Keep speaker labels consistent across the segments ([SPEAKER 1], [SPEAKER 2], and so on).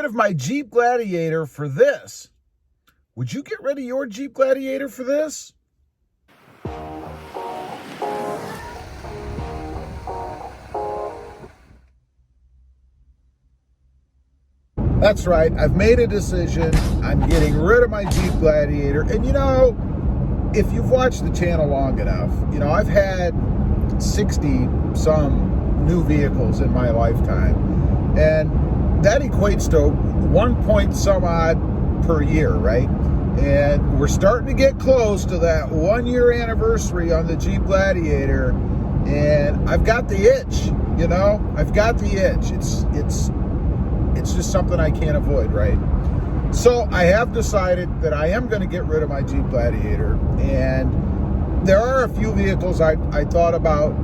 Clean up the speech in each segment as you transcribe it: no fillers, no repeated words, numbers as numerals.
[SPEAKER 1] of my Jeep Gladiator for this. Would you get rid of your Jeep Gladiator for this? That's right, I've made a decision. I'm getting rid of my Jeep Gladiator. And you know, if you've watched the channel long enough, you know, I've had 60 some new vehicles in my lifetime. And that equates to 1 point some odd per year, right? And we're starting to get close to that 1 year anniversary on the Jeep Gladiator. And I've got the itch, you know, I've got the itch. It's just something I can't avoid, right? So I have decided that I am going to get rid of my Jeep Gladiator, and there are a few vehicles I thought about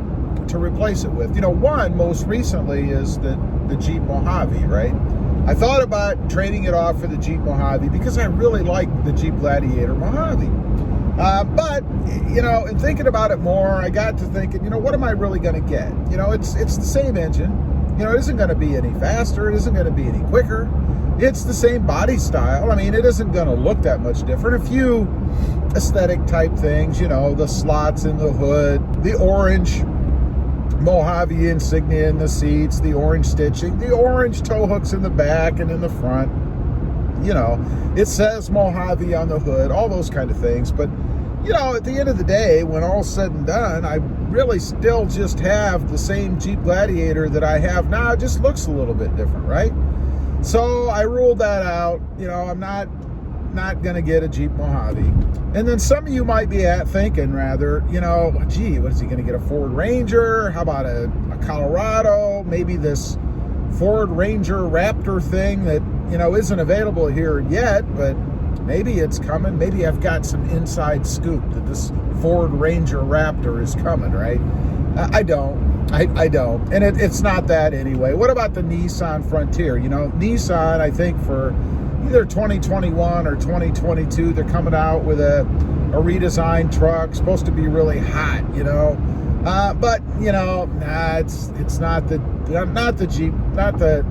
[SPEAKER 1] to replace it with. You know, one most recently is the Jeep Mojave, right? I thought about trading it off for the Jeep Mojave because I really like the Jeep Gladiator Mojave. But, you know, in thinking about it more, I got to thinking, you know, what am I really going to get? You know, it's the same engine. You know, it isn't going to be any faster. It isn't going to be any quicker. It's the same body style. I mean, it isn't going to look that much different. A few aesthetic type things, you know, the slots in the hood, the orange Mojave insignia in the seats, the orange stitching, the orange tow hooks in the back and in the front. You know, it says Mojave on the hood, all those kind of things. But, you know, at the end of the day, when all's said and done, I really still just have the same Jeep Gladiator that I have now. It just looks a little bit different, right? So I ruled that out. You know, I'm not going to get a Jeep Mojave. And then some of you might be thinking rather, you know, gee, what is he going to get, a Ford Ranger? How about a Colorado? Maybe this Ford Ranger Raptor thing that, you know, isn't available here yet, but maybe it's coming. Maybe I've got some inside scoop that this Ford Ranger Raptor is coming, right? I don't. I don't. And it's not that anyway. What about the Nissan Frontier? You know, Nissan, I think for either 2021 or 2022, they're coming out with a redesigned truck, supposed to be really hot, you know. But, you know, nah, it's not the Jeep, not the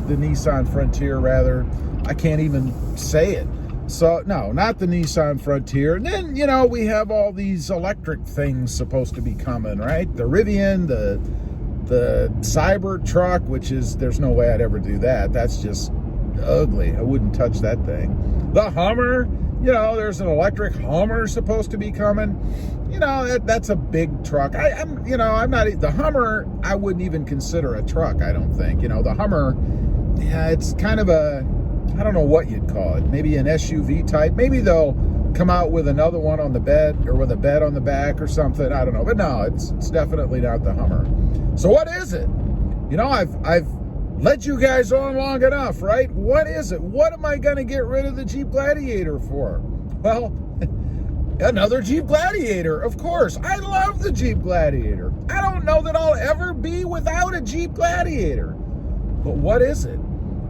[SPEAKER 1] Nissan Frontier, rather. I can't even say it. So, no, not the Nissan Frontier. And then, you know, we have all these electric things supposed to be coming, right? The Rivian, the Cyber truck, which is, there's no way I'd ever do that. That's just ugly. I wouldn't touch that thing. The Hummer, you know, there's an electric Hummer supposed to be coming. You know, that's a big truck. I'm not, the Hummer, I wouldn't even consider a truck, I don't think. You know, the Hummer, yeah, it's kind of a, I don't know what you'd call it. Maybe an SUV type. Maybe they'll come out with another one on the bed, or with a bed on the back or something. I don't know. But no, it's definitely not the Hummer. So what is it? You know, I've led you guys on long enough, right? What is it? What am I going to get rid of the Jeep Gladiator for? Well, another Jeep Gladiator, of course. I love the Jeep Gladiator. I don't know that I'll ever be without a Jeep Gladiator. But what is it?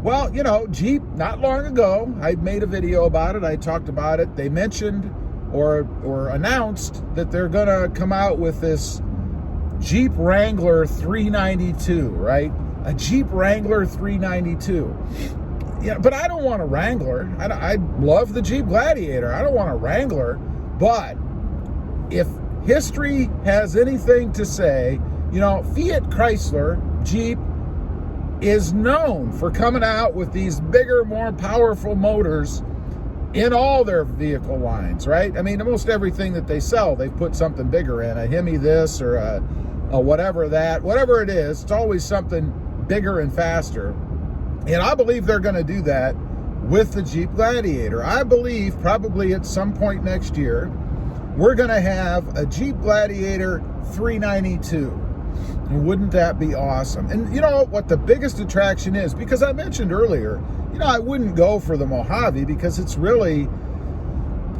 [SPEAKER 1] Well, you know, Jeep, not long ago, I made a video about it. I talked about it. They mentioned or announced that they're going to come out with this Jeep Wrangler 392, right? A Jeep Wrangler 392. Yeah, but I don't want a Wrangler. I love the Jeep Gladiator. I don't want a Wrangler. But if history has anything to say, you know, Fiat Chrysler, Jeep, is known for coming out with these bigger, more powerful motors in all their vehicle lines, right? I mean, almost everything that they sell, they've put something bigger in, a Hemi this or a whatever that, whatever it is, it's always something bigger and faster. And I believe they're going to do that with the Jeep Gladiator. I believe probably at some point next year, we're going to have a Jeep Gladiator 392. And wouldn't that be awesome? And you know what the biggest attraction is? Because I mentioned earlier, you know, I wouldn't go for the Mojave because it's really,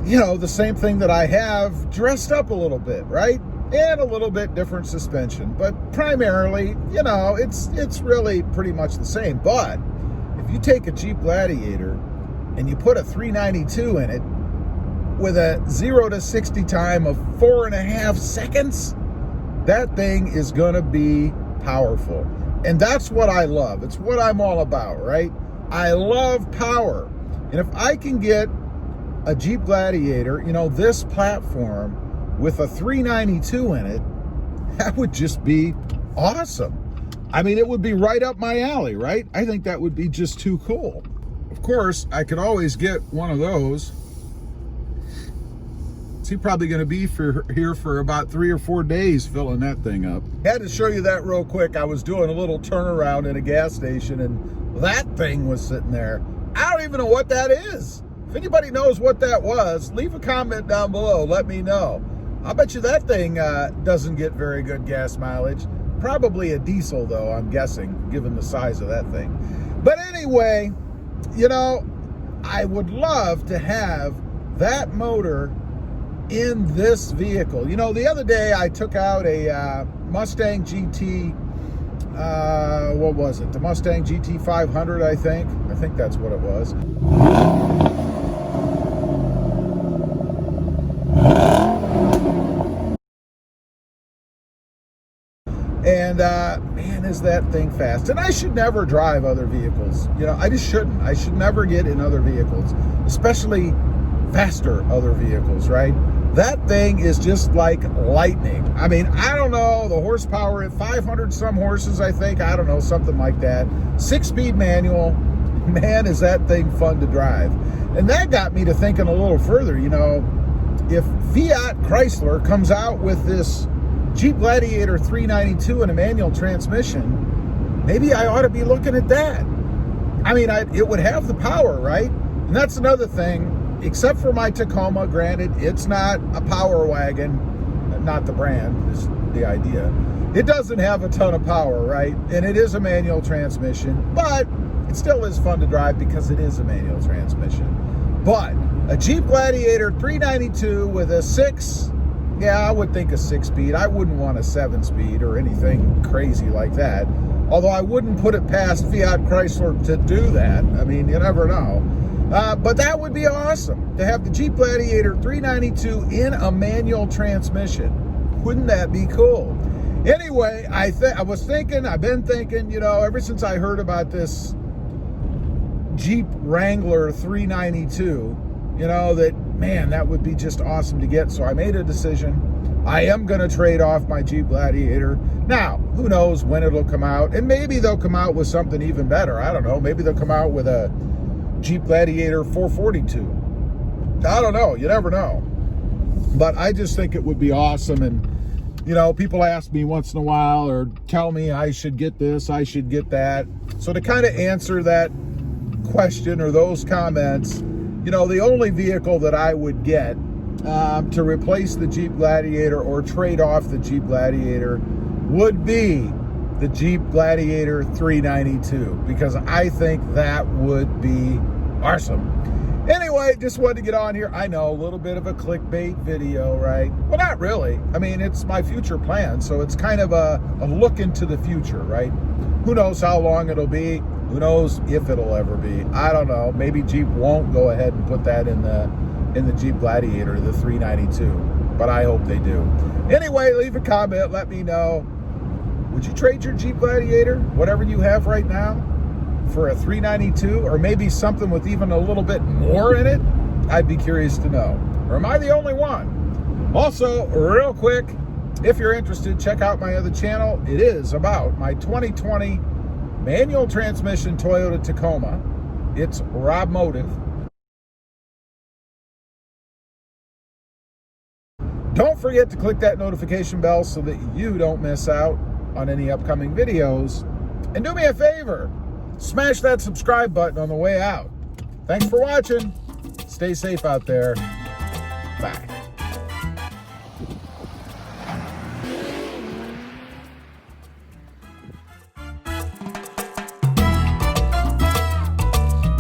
[SPEAKER 1] you know, the same thing that I have dressed up a little bit, right? And a little bit different suspension. But primarily, you know, it's really pretty much the same. But if you take a Jeep Gladiator and you put a 392 in it with a 0 to 60 time of 4.5 seconds, that thing is going to be powerful. And that's what I love. It's what I'm all about, right? I love power. And if I can get a Jeep Gladiator, you know, this platform with a 392 in it, that would just be awesome. I mean, it would be right up my alley, right? I think that would be just too cool. Of course, I could always get one of those. He's probably going to be here for about 3 or 4 days filling that thing up. I had to show you that real quick. I was doing a little turnaround in a gas station and that thing was sitting there. I don't even know what that is. If anybody knows what that was, leave a comment down below. Let me know. I bet you that thing doesn't get very good gas mileage. Probably a diesel though, I'm guessing, given the size of that thing. But anyway, you know, I would love to have that motor in this vehicle. You know, the other day I took out a Mustang GT, what was it? The Mustang GT 500, I think. I think that's what it was. And man, is that thing fast. And I should never drive other vehicles. You know, I just shouldn't. I should never get in other vehicles, especially faster other vehicles, right? That thing is just like lightning. I mean, I don't know, the horsepower at 500 some horses, I think. I don't know, something like that. 6-speed manual. Man, is that thing fun to drive. And that got me to thinking a little further, you know, if Fiat Chrysler comes out with this Jeep Gladiator 392 and a manual transmission, maybe I ought to be looking at that. I mean, it would have the power, right? And that's another thing. Except for my Tacoma, granted, it's not a power wagon, not the brand, is the idea. It doesn't have a ton of power, right? And it is a manual transmission, but it still is fun to drive because it is a manual transmission. But a Jeep Gladiator 392 with a 6, yeah, I would think a 6-speed. I wouldn't want a 7-speed or anything crazy like that. Although I wouldn't put it past Fiat Chrysler to do that. I mean, you never know. But that would be awesome to have the Jeep Gladiator 392 in a manual transmission. Wouldn't that be cool? Anyway, I've been thinking, you know, ever since I heard about this Jeep Wrangler 392, you know, that, man, that would be just awesome to get. So I made a decision. I am going to trade off my Jeep Gladiator. Now, who knows when it'll come out? And maybe they'll come out with something even better. I don't know. Maybe they'll come out with a Jeep Gladiator 442. I don't know. You never know. But I just think it would be awesome. And, you know, people ask me once in a while or tell me I should get this, I should get that. So to kind of answer that question or those comments, you know, the only vehicle that I would get to replace the Jeep Gladiator or trade off the Jeep Gladiator would be the Jeep Gladiator 392, because I think that would be awesome. Anyway, just wanted to get on here. I know, a little bit of a clickbait video, right? Well, not really. I mean, it's my future plan, so it's kind of a look into the future, right? Who knows how long it'll be? Who knows if it'll ever be? I don't know. Maybe Jeep won't go ahead and put that in the Jeep Gladiator, the 392, but I hope they do. Anyway, leave a comment. Let me know. Would you trade your Jeep Gladiator, whatever you have right now, for a 392, or maybe something with even a little bit more in it? I'd be curious to know. Or am I the only one? Also, real quick, if you're interested, check out my other channel. It is about my 2020 manual transmission Toyota Tacoma. It's Rob Motive. Don't forget to click that notification bell so that you don't miss out on any upcoming videos. And do me a favor, smash that subscribe button on the way out. Thanks for watching. Stay safe out there. Bye.